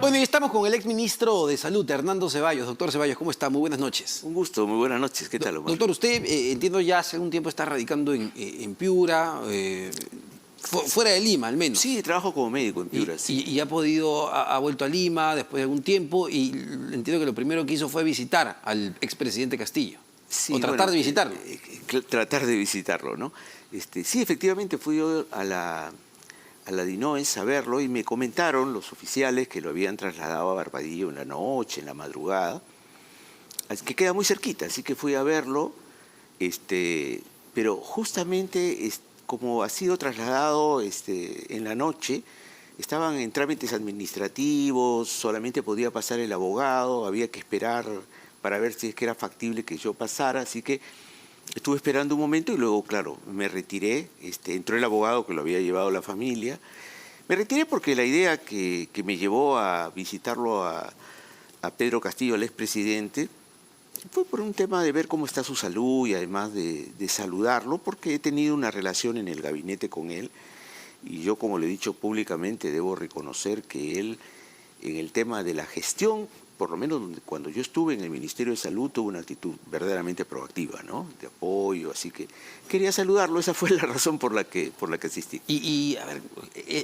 Bueno, y estamos con el exministro de Salud, Hernando Ceballos. Doctor Ceballos, ¿cómo está? Muy buenas noches. Un gusto, muy buenas noches. ¿Qué tal, Omar? Doctor, usted, entiendo ya hace un tiempo está radicando en Piura, fuera de Lima al menos. Sí, trabajo como médico en Piura, sí. Y ha podido, ha vuelto a Lima después de algún tiempo y entiendo que lo primero que hizo fue visitar al expresidente Castillo. Sí, o tratar de visitarlo. Tratar de visitarlo, ¿no? Sí, efectivamente fui yo a la DINOES a verlo y me comentaron los oficiales que lo habían trasladado a Barbadillo en la noche, en la madrugada, así que queda muy cerquita, así que fui a verlo, pero justamente como ha sido trasladado en la noche, estaban en trámites administrativos, solamente podía pasar el abogado, había que esperar para ver si es que era factible que yo pasara, así que estuve esperando un momento y luego, claro, me retiré, entró el abogado que lo había llevado la familia. Me retiré porque la idea que me llevó a visitarlo a Pedro Castillo, al expresidente, fue por un tema de ver cómo está su salud y además de saludarlo, porque he tenido una relación en el gabinete con él y yo, como le he dicho públicamente, debo reconocer que él, en el tema de la gestión, por lo menos cuando yo estuve en el Ministerio de Salud, tuvo una actitud verdaderamente proactiva, ¿no? De apoyo, así que quería saludarlo, esa fue la razón por la que asistí. Y a ver,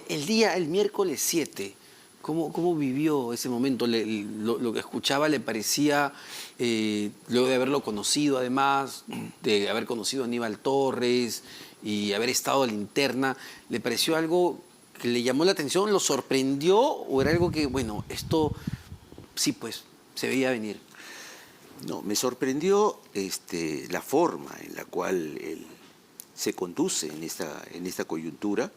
el miércoles 7, ¿cómo vivió ese momento? Lo que escuchaba le parecía, luego de haberlo conocido además, de haber conocido a Aníbal Torres y haber estado a la interna, ¿le pareció algo que le llamó la atención, lo sorprendió o era algo que, bueno, esto sí, pues, se veía venir? No, me sorprendió la forma en la cual él se conduce en esta coyuntura,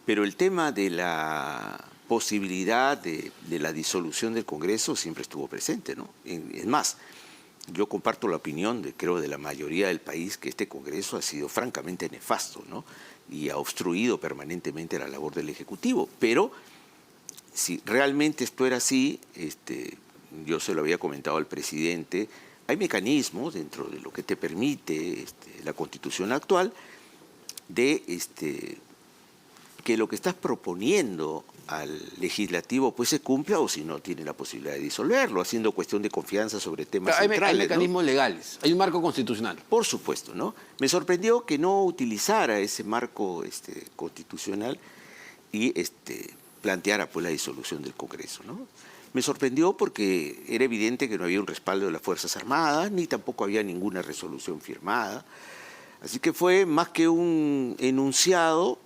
pero el tema de la posibilidad de la disolución del Congreso siempre estuvo presente, ¿no? Es más, yo comparto la opinión creo, de la mayoría del país que este Congreso ha sido francamente nefasto, ¿no? Y ha obstruido permanentemente la labor del Ejecutivo, pero si realmente esto era así, yo se lo había comentado al presidente, hay mecanismos dentro de lo que te permite la Constitución actual de que lo que estás proponiendo al legislativo pues se cumpla, o si no tiene la posibilidad de disolverlo, haciendo cuestión de confianza sobre temas centrales. Hay mecanismos, ¿no?, legales, hay un marco constitucional. Por supuesto, ¿no? Me sorprendió que no utilizara ese marco constitucional y planteara pues la disolución del Congreso, ¿no? Me sorprendió porque era evidente que no había un respaldo de las Fuerzas Armadas, ni tampoco había ninguna resolución firmada. Así que fue más que un enunciado,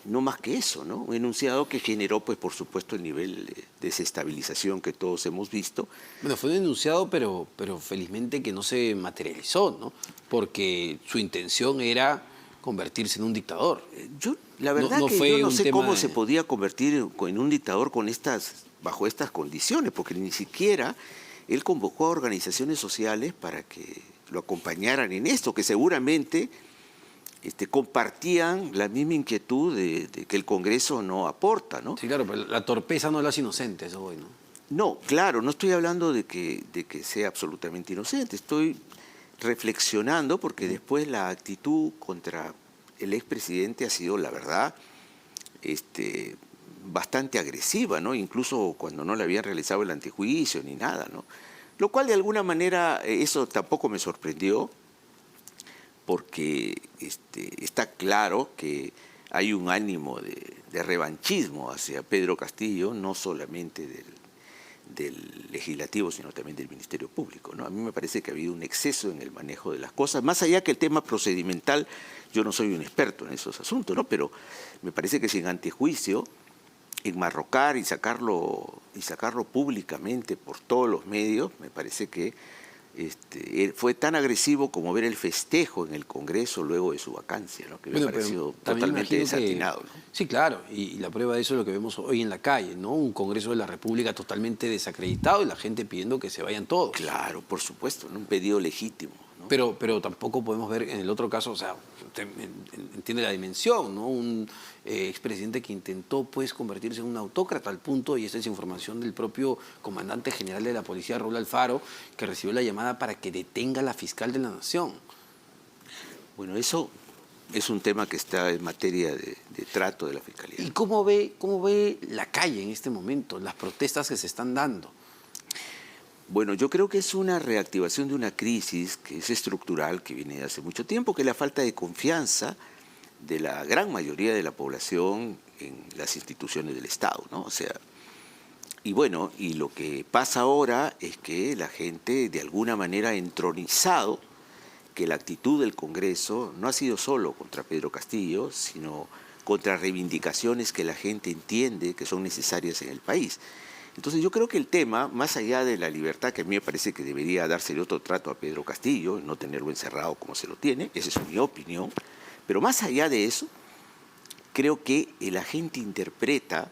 no más que eso, ¿no? Un enunciado que generó, pues, por supuesto, el nivel de desestabilización que todos hemos visto. Bueno, fue un enunciado, pero felizmente que no se materializó, ¿no? Porque su intención era convertirse en un dictador. La verdad que yo no sé cómo se podía convertir en un dictador bajo estas condiciones, porque ni siquiera él convocó a organizaciones sociales para que lo acompañaran en esto, que seguramente compartían la misma inquietud de que el Congreso no aporta, ¿no? Sí, claro, pero la torpeza no lo hace inocente, eso voy, ¿no? No, claro, no estoy hablando de que sea absolutamente inocente, estoy reflexionando porque después la actitud contra el expresidente ha sido, la verdad, bastante agresiva, ¿no? Incluso cuando no le habían realizado el antejuicio ni nada, ¿no? Lo cual de alguna manera eso tampoco me sorprendió, porque está claro que hay un ánimo de revanchismo hacia Pedro Castillo, no solamente del legislativo, sino también del Ministerio Público, ¿no? A mí me parece que ha habido un exceso en el manejo de las cosas, más allá que el tema procedimental, yo no soy un experto en esos asuntos, ¿no? Pero me parece que sin antejuicio, enmarrocar y sacarlo públicamente por todos los medios, me parece que fue tan agresivo como ver el festejo en el Congreso luego de su vacancia, ¿no? Que me ha parecido totalmente desatinado, ¿no? Sí, claro, y la prueba de eso es lo que vemos hoy en la calle, ¿no? Un Congreso de la República totalmente desacreditado y la gente pidiendo que se vayan todos. Claro, por supuesto, ¿no? Un pedido legítimo, ¿no? Pero tampoco podemos ver en el otro caso, o sea, usted entiende la dimensión, ¿no? Un expresidente que intentó pues convertirse en un autócrata al punto, y esa es información del propio comandante general de la policía, Raúl Alfaro, que recibió la llamada para que detenga a la fiscal de la Nación. Bueno, eso es un tema que está en materia de trato de la Fiscalía. ¿Y cómo ve la calle en este momento, las protestas que se están dando? Bueno, yo creo que es una reactivación de una crisis que es estructural, que viene de hace mucho tiempo, que es la falta de confianza de la gran mayoría de la población en las instituciones del Estado, ¿no? O sea, y bueno, y lo que pasa ahora es que la gente de alguna manera ha entronizado que la actitud del Congreso no ha sido solo contra Pedro Castillo, sino contra reivindicaciones que la gente entiende que son necesarias en el país. Entonces yo creo que el tema, más allá de la libertad, que a mí me parece que debería dársele otro trato a Pedro Castillo, no tenerlo encerrado como se lo tiene, esa es mi opinión, pero más allá de eso, creo que la gente interpreta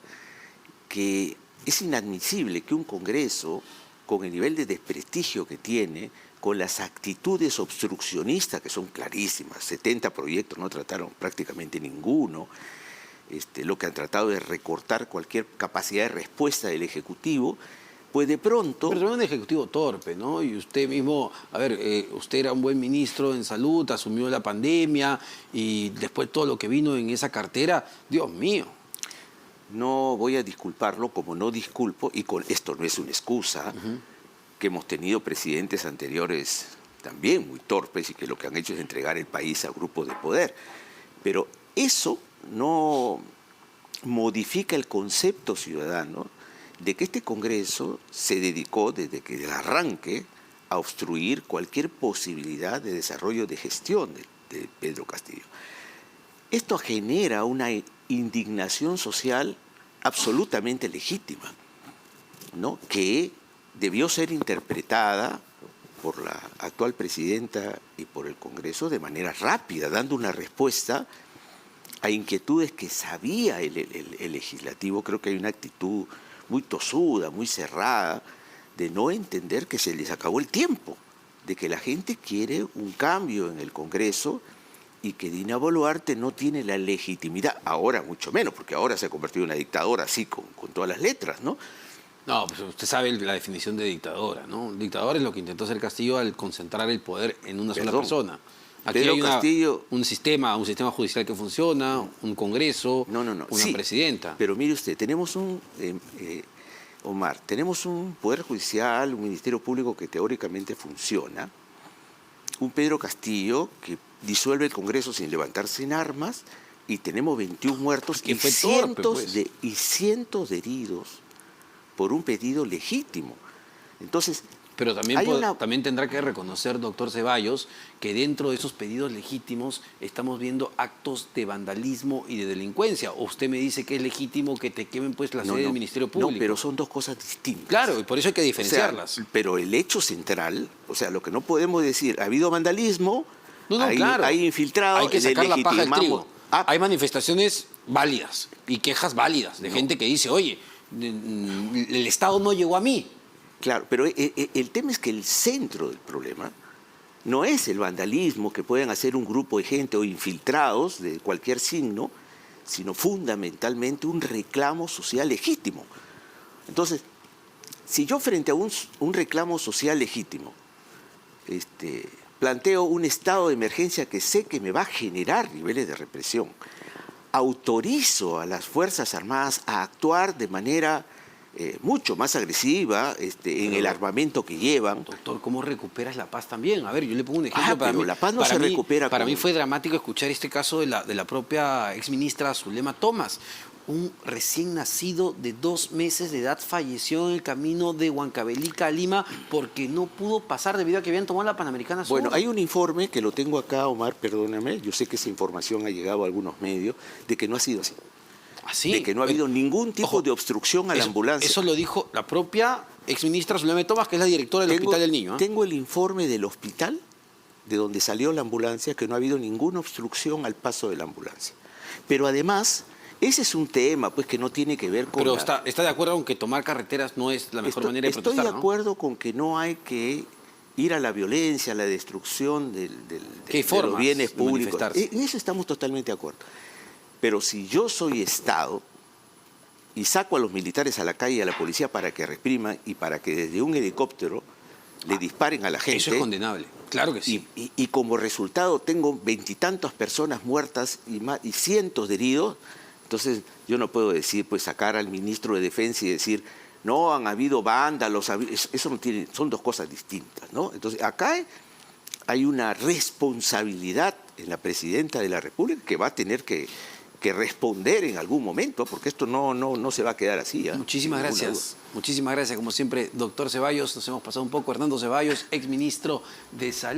que es inadmisible que un Congreso, con el nivel de desprestigio que tiene, con las actitudes obstruccionistas que son clarísimas, 70 proyectos no trataron prácticamente ninguno, lo que han tratado de recortar cualquier capacidad de respuesta del Ejecutivo, pues de pronto... Pero es un ejecutivo torpe, ¿no? Y usted mismo, a ver, usted era un buen ministro en salud, asumió la pandemia y después todo lo que vino en esa cartera, Dios mío. No voy a disculparlo como no disculpo, y con esto no es una excusa, que hemos tenido presidentes anteriores también muy torpes y que lo que han hecho es entregar el país a grupos de poder. Pero eso no modifica el concepto ciudadano de que este Congreso se dedicó desde que el arranque a obstruir cualquier posibilidad de desarrollo de gestión de Pedro Castillo. Esto genera una indignación social absolutamente legítima, ¿no? Que debió ser interpretada por la actual presidenta y por el Congreso de manera rápida, dando una respuesta a inquietudes que sabía el legislativo. Creo que hay una actitud muy tosuda, muy cerrada, de no entender que se les acabó el tiempo, de que la gente quiere un cambio en el Congreso y que Dina Boluarte no tiene la legitimidad, ahora mucho menos, porque ahora se ha convertido en una dictadora así con todas las letras, ¿no? No, pues usted sabe la definición de dictadora, ¿no? Dictador es lo que intentó hacer Castillo al concentrar el poder en una sola persona. Aquí Pedro hay Castillo, un sistema judicial que funciona, un Congreso, una sí, presidenta. Pero mire usted, tenemos Omar, tenemos un Poder Judicial, un Ministerio Público que teóricamente funciona, un Pedro Castillo que disuelve el Congreso sin levantarse en armas, y tenemos 21 muertos y cientos de heridos por un pedido legítimo. Entonces, pero también tendrá que reconocer, doctor Ceballos, que dentro de esos pedidos legítimos estamos viendo actos de vandalismo y de delincuencia. O usted me dice que es legítimo que te quemen pues la sede del Ministerio Público. No, pero son dos cosas distintas. Claro, y por eso hay que diferenciarlas. O sea, pero el hecho central, o sea, lo que no podemos decir, ha habido vandalismo, claro. hay infiltrados, hay que sacar la paja del trigo. Hay manifestaciones válidas y quejas válidas de gente que dice, oye, el Estado no llegó a mí. Claro, pero el tema es que el centro del problema no es el vandalismo que pueden hacer un grupo de gente o infiltrados de cualquier signo, sino fundamentalmente un reclamo social legítimo. Entonces, si yo frente a un reclamo social legítimo planteo un estado de emergencia que sé que me va a generar niveles de represión, autorizo a las Fuerzas Armadas a actuar de manera mucho más agresiva en el armamento que llevan. Doctor, ¿cómo recuperas la paz también? A ver, yo le pongo un ejemplo. Pero la paz no se recupera. Para mí fue dramático escuchar este caso de la propia exministra Zulema Thomas. Un recién nacido de 2 meses de edad falleció en el camino de Huancavelica a Lima porque no pudo pasar debido a que habían tomado la Panamericana Sur. Bueno, hay un informe que lo tengo acá, Omar, perdóname, yo sé que esa información ha llegado a algunos medios, de que no ha sido así. ¿Así? De que no ha habido ningún tipo de obstrucción a la ambulancia. Eso lo dijo la propia exministra Zulema Thomas, que es la directora del Hospital del Niño. Tengo el informe del hospital, de donde salió la ambulancia, que no ha habido ninguna obstrucción al paso de la ambulancia. Pero además, ese es un tema pues que no tiene que ver con... Pero está de acuerdo con que tomar carreteras no es la mejor manera de protestar, Estoy de acuerdo con que no hay que ir a la violencia, a la destrucción de los bienes públicos. En eso estamos totalmente de acuerdo. Pero si yo soy Estado y saco a los militares a la calle y a la policía para que repriman y para que desde un helicóptero le disparen a la gente... Eso es condenable. Claro que sí. Y como resultado tengo 20 y tantas personas muertas y cientos de heridos. Entonces yo no puedo decir, pues sacar al ministro de Defensa y decir, no, han habido vándalos, eso no tiene, son dos cosas distintas, ¿no? Entonces acá hay una responsabilidad en la presidenta de la República que va a tener que responder en algún momento, porque esto no se va a quedar así. Muchísimas gracias. Muchísimas gracias. Como siempre, doctor Ceballos, nos hemos pasado un poco. Hernando Ceballos, exministro de Salud.